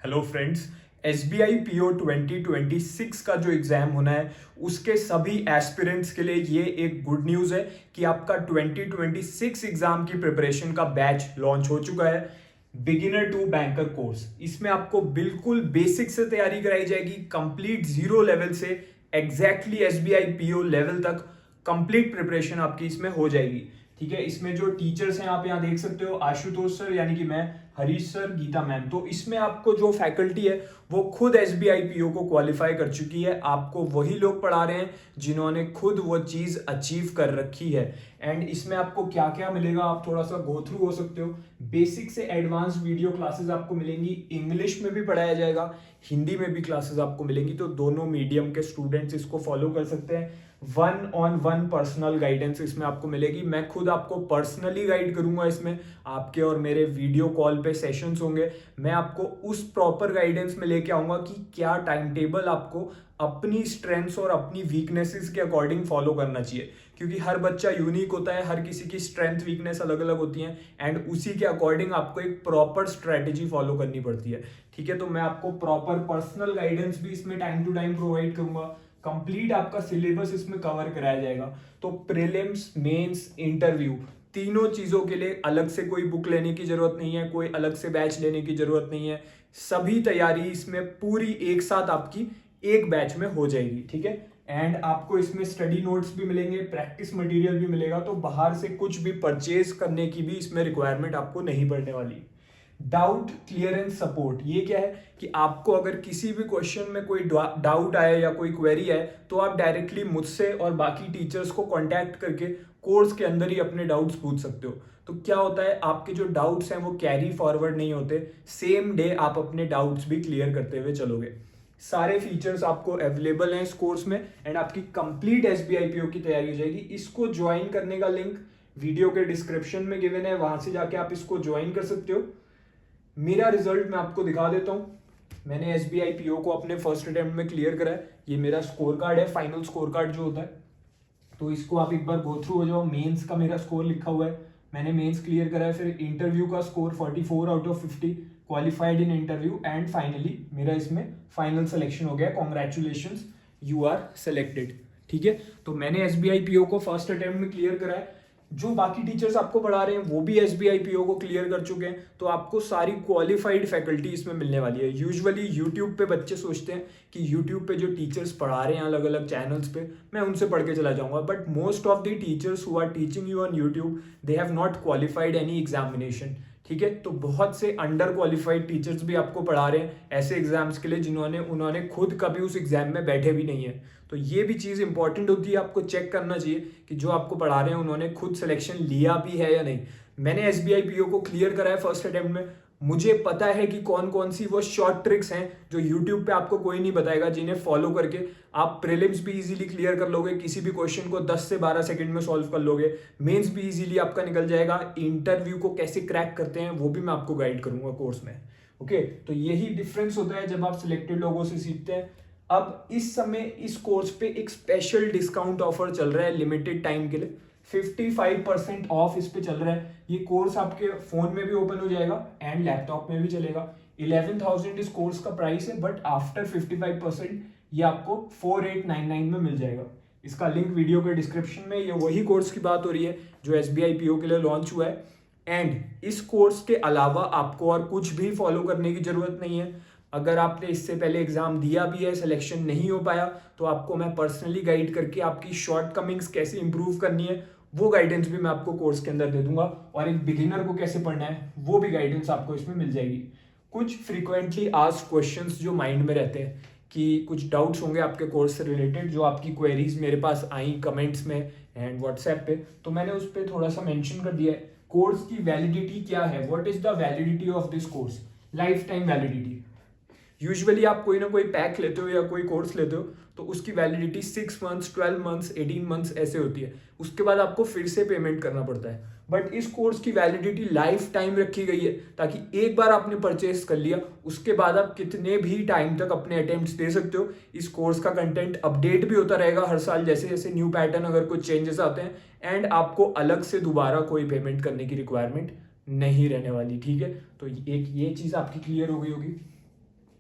Hello friends, SBI PO 2026 का जो exam होना है उसके सभी एस्पिरेंट्स के लिए ये एक गुड न्यूज़ है कि आपका 2026 एग्जाम की प्रिपरेशन का बैच लॉन्च हो चुका है। बिगिनर टू बैंकर कोर्स, इसमें आपको बिल्कुल बेसिक से तैयारी कराई जाएगी, कंप्लीट जीरो लेवल से एग्जैक्टली SBI PO लेवल तक कंप्लीट प्रिपरेशन आपकी इसमें हो जाएगी। ठीक है, इसमें जो टीचर्स हैं आप यहाँ देख सकते हो, आशुतोष सर यानी कि मैं, हरीश सर, गीता मैम। तो इसमें आपको जो फैकल्टी है वो खुद SBI PO को क्वालिफाई कर चुकी है, आपको वही लोग पढ़ा रहे हैं जिन्होंने खुद वो चीज अचीव कर रखी है। एंड इसमें आपको क्या क्या मिलेगा आप थोड़ा सा गो थ्रू हो सकते हो। बेसिक से एडवांस वीडियो क्लासेस आपको मिलेंगी, इंग्लिश में भी पढ़ाया जाएगा, हिंदी में भी क्लासेस आपको मिलेंगी, तो दोनों मीडियम के स्टूडेंट्स इसको फॉलो कर सकते हैं। 1-on-1 पर्सनल गाइडेंस इसमें आपको मिलेगी, मैं खुद आपको पर्सनली गाइड करूंगा। इसमें आपके और मेरे वीडियो कॉल पे सेशंस होंगे, मैं आपको उस प्रॉपर गाइडेंस में लेके आऊंगा कि क्या टाइम टेबल आपको अपनी स्ट्रेंथ्स और अपनी वीकनेसेस के अकॉर्डिंग फॉलो करना चाहिए, क्योंकि हर बच्चा यूनिक होता है, हर किसी की स्ट्रेंथ वीकनेस अलग अलग होती हैं एंड उसी के अकॉर्डिंग आपको एक प्रॉपर स्ट्रेटेजी फॉलो करनी पड़ती है। ठीक है, तो मैं आपको प्रॉपर पर्सनल गाइडेंस भी इसमें टाइम टू टाइम प्रोवाइड करूंगा, कंप्लीट आपका सिलेबस इसमें कवर कराया जाएगा। तो प्रीलिम्स, मेंस, इंटरव्यू, तीनों चीजों के लिए अलग से कोई बुक लेने की जरूरत नहीं है, कोई अलग से बैच लेने की जरूरत नहीं है, सभी तैयारी इसमें पूरी एक साथ आपकी एक बैच में हो जाएगी। ठीक है, एंड आपको इसमें स्टडी नोट्स भी मिलेंगे, प्रैक्टिस मटेरियल भी मिलेगा, तो बाहर से कुछ भी परचेज करने की भी इसमें रिक्वायरमेंट आपको नहीं पड़ने वाली। डाउट क्लियरेंस सपोर्ट, ये क्या है कि आपको अगर किसी भी क्वेश्चन में कोई डाउट आए या कोई क्वेरी है तो आप डायरेक्टली मुझसे और बाकी टीचर्स को कांटेक्ट करके कोर्स के अंदर ही अपने डाउट्स पूछ सकते हो। तो क्या होता है, आपके जो डाउट्स हैं वो कैरी फॉरवर्ड नहीं होते, सेम डे आप अपने डाउट्स भी क्लियर करते हुए चलोगे। सारे फीचर्स आपको अवेलेबल हैं इस कोर्स में एंड आपकी कंप्लीट SBI PO की तैयारी हो जाएगी। इसको ज्वाइन करने का लिंक वीडियो के डिस्क्रिप्शन में गिवन है, वहां से जाके आप इसको ज्वाइन कर सकते हो। मेरा रिजल्ट मैं आपको दिखा देता हूं, मैंने SBI PO को अपने फर्स्ट अटेम्प्ट में क्लियर करा है, ये मेरा स्कोर कार्ड है, फाइनल स्कोर कार्ड जो होता है। तो इसको आप एक बार गो थ्रू हो जाओ। मेंस का मेरा स्कोर लिखा हुआ है, मैंने मेंस क्लियर करा है। फिर इंटरव्यू का score 44/50, qualified in interview, and finally मेरा इसमें फाइनल सिलेक्शन हो गया। Congratulations, you are selected. ठीक है, तो मैंने SBI PO को फर्स्ट अटेम्प्ट में क्लियर करा है। जो बाकी टीचर्स आपको पढ़ा रहे हैं वो भी SBI PO को क्लियर कर चुके हैं, तो आपको सारी क्वालिफाइड फैकल्टी इसमें मिलने वाली है। यूजुअली यूट्यूब पे बच्चे सोचते हैं कि यूट्यूब पे जो टीचर्स पढ़ा रहे हैं अलग अलग चैनल्स पे, मैं उनसे पढ़ के चला जाऊंगा, but most of the teachers who are teaching you on YouTube they have not qualified any examination. ठीक है, तो बहुत से अंडर क्वालिफाइड टीचर्स भी आपको पढ़ा रहे हैं ऐसे एग्जाम्स के लिए उन्होंने खुद कभी उस एग्जाम में बैठे भी नहीं है। तो ये भी चीज़ इंपॉर्टेंट होती है, आपको चेक करना चाहिए कि जो आपको पढ़ा रहे हैं उन्होंने खुद सिलेक्शन लिया भी है या नहीं। मैंने SBI PO को क्लियर करा है फर्स्ट अटेम्प्ट में, मुझे पता है कि कौन कौन सी वो शॉर्ट ट्रिक्स हैं जो यूट्यूब पे आपको कोई नहीं बताएगा, जिन्हें फॉलो करके आप प्रीलिम्स भी इजीली क्लियर कर लोगे, किसी भी क्वेश्चन को 10 से 12 सेकंड में सॉल्व कर लोगे, मेंस भी इजीली आपका निकल जाएगा, इंटरव्यू को कैसे क्रैक करते हैं वो भी मैं आपको गाइड करूंगा कोर्स में। ओके, तो यही डिफरेंस होता है जब आप सिलेक्टेड लोगों से सीखते हैं। अब इस समय इस कोर्स पे एक स्पेशल डिस्काउंट ऑफर चल रहा है लिमिटेड टाइम के लिए, 55% ऑफ इस पे चल रहा है। ये कोर्स आपके फोन में भी ओपन हो जाएगा एंड लैपटॉप में भी चलेगा। 11,000 इस कोर्स का प्राइस है, बट आफ्टर 55% ये आपको 4899 में मिल जाएगा। इसका लिंक वीडियो के डिस्क्रिप्शन में। ये वही कोर्स की बात हो रही है जो SBI PO के लिए लॉन्च हुआ है। एंड इस कोर्स के अलावा आपको और कुछ भी फॉलो करने की जरूरत नहीं है। अगर आपने इससे पहले एग्जाम दिया भी है, सिलेक्शन नहीं हो पाया, तो आपको मैं पर्सनली गाइड करके आपकी शॉर्ट कमिंग्स कैसे इंप्रूव करनी है वो गाइडेंस भी मैं आपको कोर्स के अंदर दे दूंगा, और एक बिगिनर को कैसे पढ़ना है वो भी गाइडेंस आपको इसमें मिल जाएगी। कुछ फ्रीक्वेंटली आस्क्ड क्वेश्चंस जो माइंड में रहते हैं कि कुछ डाउट्स होंगे आपके कोर्स से रिलेटेड, जो आपकी क्वेरीज मेरे पास आई कमेंट्स में एंड व्हाट्सएप पे, तो मैंने उस पर थोड़ा सा मेंशन कर दिया है। कोर्स की वैलिडिटी क्या है, what is the validity of this course, life time validity. Usually आप कोई ना कोई पैक लेते हो या कोई कोर्स लेते हो तो उसकी वैलिडिटी 6 मंथ्स, 12 मंथ्स, 18 मंथ्स ऐसे होती है, उसके बाद आपको फिर से पेमेंट करना पड़ता है। बट इस कोर्स की वैलिडिटी लाइफ टाइम रखी गई है, ताकि एक बार आपने परचेस कर लिया उसके बाद आप कितने भी टाइम तक अपने अटेम्प्ट्स दे सकते हो। इस कोर्स का कंटेंट अपडेट भी होता रहेगा हर साल, जैसे जैसे न्यू पैटर्न अगर कुछ चेंजेस आते हैं, एंड आपको अलग से दोबारा कोई पेमेंट करने की रिक्वायरमेंट नहीं रहने वाली। ठीक है, तो एक ये चीज़ आपकी क्लियर हो गई होगी।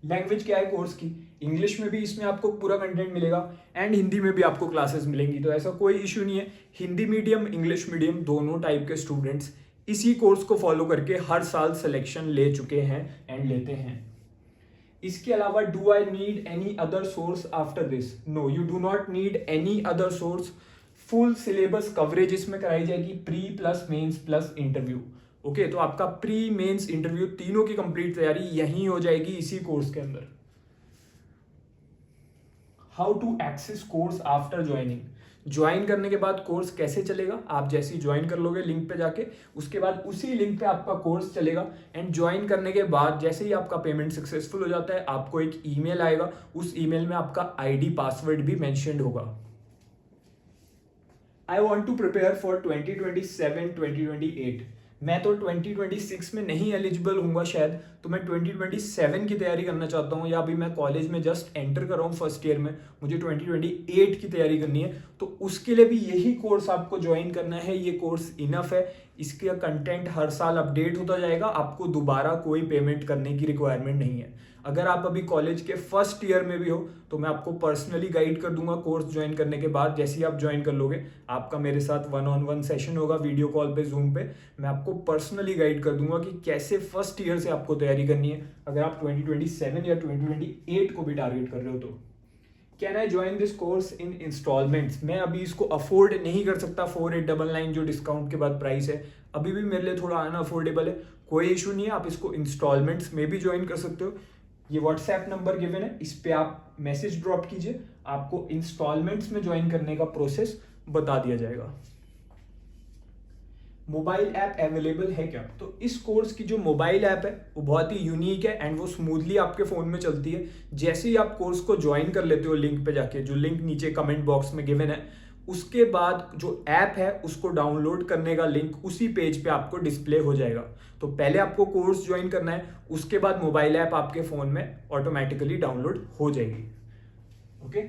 लैंग्वेज क्या है कोर्स की, इंग्लिश में भी इसमें आपको पूरा कंटेंट मिलेगा एंड हिंदी में भी आपको क्लासेस मिलेंगी, तो ऐसा कोई इशू नहीं है। हिंदी मीडियम इंग्लिश मीडियम दोनों टाइप के स्टूडेंट्स इसी कोर्स को फॉलो करके हर साल सिलेक्शन ले चुके हैं एंड लेते हैं। इसके अलावा do I need any other source after this? No, you do not need any other source. Full syllabus coverage इसमें कराई जाएगी, pre plus mains plus interview. Okay, तो आपका प्री मेंस इंटरव्यू तीनों की कंप्लीट तैयारी यहीं हो जाएगी इसी कोर्स के अंदर। How to access course after joining? Join करने के बाद कोर्स कैसे चलेगा? आप जैसे ही ज्वाइन कर लोगे लिंक पे जाके, उसके बाद उसी लिंक पे आपका कोर्स चलेगा एंड ज्वाइन करने के बाद जैसे ही आपका पेमेंट सक्सेसफुल हो जाता है, आपको एक ईमेल आएगा, उस ईमेल में आपका आईडी पासवर्ड भी मेंशन्ड होगा। I want to prepare for 2027-2028। मैं तो 2026 में नहीं एलिजिबल हूँगा शायद, तो मैं 2027 की तैयारी करना चाहता हूँ, या अभी मैं कॉलेज में जस्ट एंटर कर रहा हूँ फर्स्ट ईयर में, मुझे 2028 की तैयारी करनी है, तो उसके लिए भी यही कोर्स आपको ज्वाइन करना है। ये कोर्स इनफ है, इसका कंटेंट हर साल अपडेट होता जाएगा, आपको दोबारा कोई पेमेंट करने की रिक्वायरमेंट नहीं है। अगर आप अभी कॉलेज के फर्स्ट ईयर में भी हो तो मैं आपको पर्सनली गाइड कर दूंगा कोर्स ज्वाइन करने के बाद। जैसे ही आप ज्वाइन कर लोगे, आपका मेरे साथ 1-on-1 सेशन होगा वीडियो कॉल पे, जूम पे, मैं आपको पर्सनली गाइड कर दूंगा कि कैसे फर्स्ट ईयर से आपको तैयारी करनी है, अगर आप 2027 या 2028 को भी टारगेट कर रहे हो तो। Can I join this course in installments? मैं अभी इसको अफोर्ड नहीं कर सकता, 4899 जो डिस्काउंट के बाद प्राइस है, अभी भी मेरे लिए थोड़ा अनअफोर्डेबल है। कोई इशू नहीं है, आप इसको इंस्टॉलमेंट्स में भी ज्वाइन कर सकते हो। ये व्हाट्सएप नंबर गिवन है, इस पे आप मैसेज ड्रॉप कीजिए, आपको इंस्टॉलमेंट्स में ज्वाइन करने का प्रोसेस बता दिया जाएगा। मोबाइल ऐप अवेलेबल है क्या? तो इस कोर्स की जो मोबाइल ऐप है वो बहुत ही यूनिक है एंड वो स्मूथली आपके फ़ोन में चलती है। जैसे ही आप कोर्स को ज्वाइन कर लेते हो लिंक पे जाके, जो लिंक नीचे कमेंट बॉक्स में गिवन है, उसके बाद जो ऐप है उसको डाउनलोड करने का लिंक उसी पेज पे आपको डिस्प्ले हो जाएगा। तो पहले आपको कोर्स ज्वाइन करना है, उसके बाद मोबाइल ऐप आपके फ़ोन में ऑटोमेटिकली डाउनलोड हो जाएगी। ओके,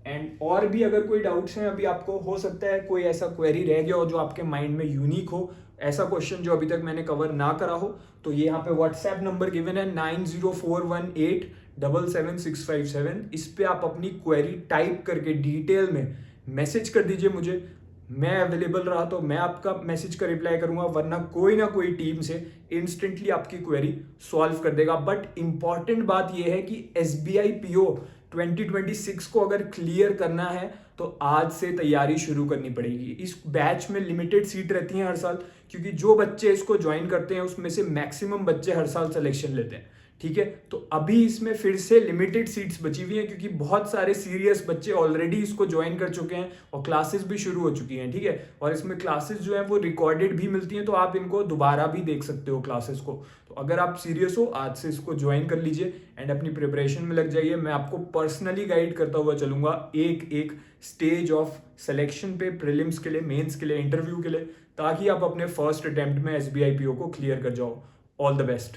एंड और भी अगर कोई डाउट्स हैं अभी आपको, हो सकता है कोई ऐसा क्वेरी रह गया हो जो आपके माइंड में यूनिक हो, ऐसा क्वेश्चन जो अभी तक मैंने कवर ना करा हो, तो ये यहाँ पे व्हाट्सएप नंबर गिवन है 9041877657। इस पे आप अपनी क्वेरी टाइप करके डिटेल में मैसेज कर दीजिए मुझे। मैं अवेलेबल रहा तो मैं आपका मैसेज का रिप्लाई करूंगा, वरना कोई ना कोई टीम से इंस्टेंटली आपकी क्वेरी सॉल्व कर देगा। बट इंपॉर्टेंट बात यह है कि SBI PO 2026 को अगर क्लियर करना है तो आज से तैयारी शुरू करनी पड़ेगी। इस बैच में लिमिटेड सीट रहती हैं हर साल, क्योंकि जो बच्चे इसको ज्वाइन करते हैं उसमें से मैक्सिमम बच्चे हर साल सिलेक्शन लेते हैं। ठीक है, तो अभी इसमें फिर से लिमिटेड सीट्स बची हुई हैं, क्योंकि बहुत सारे सीरियस बच्चे ऑलरेडी इसको ज्वाइन कर चुके हैं और क्लासेस भी शुरू हो चुकी हैं। ठीक है, और इसमें क्लासेस जो हैं वो रिकॉर्डेड भी मिलती हैं, तो आप इनको दोबारा भी देख सकते हो क्लासेस को। तो अगर आप सीरियस हो, आज से इसको ज्वाइन कर लीजिए एंड अपनी प्रिपरेशन में लग जाइए। मैं आपको पर्सनली गाइड करता हुआ चलूंगा एक एक स्टेज ऑफ सिलेक्शन पे, प्रीलिम्स के लिए, मेंस के लिए, इंटरव्यू के लिए, ताकि आप अपने फर्स्ट अटेम्प्ट में SBI PO को क्लियर कर जाओ। All the best.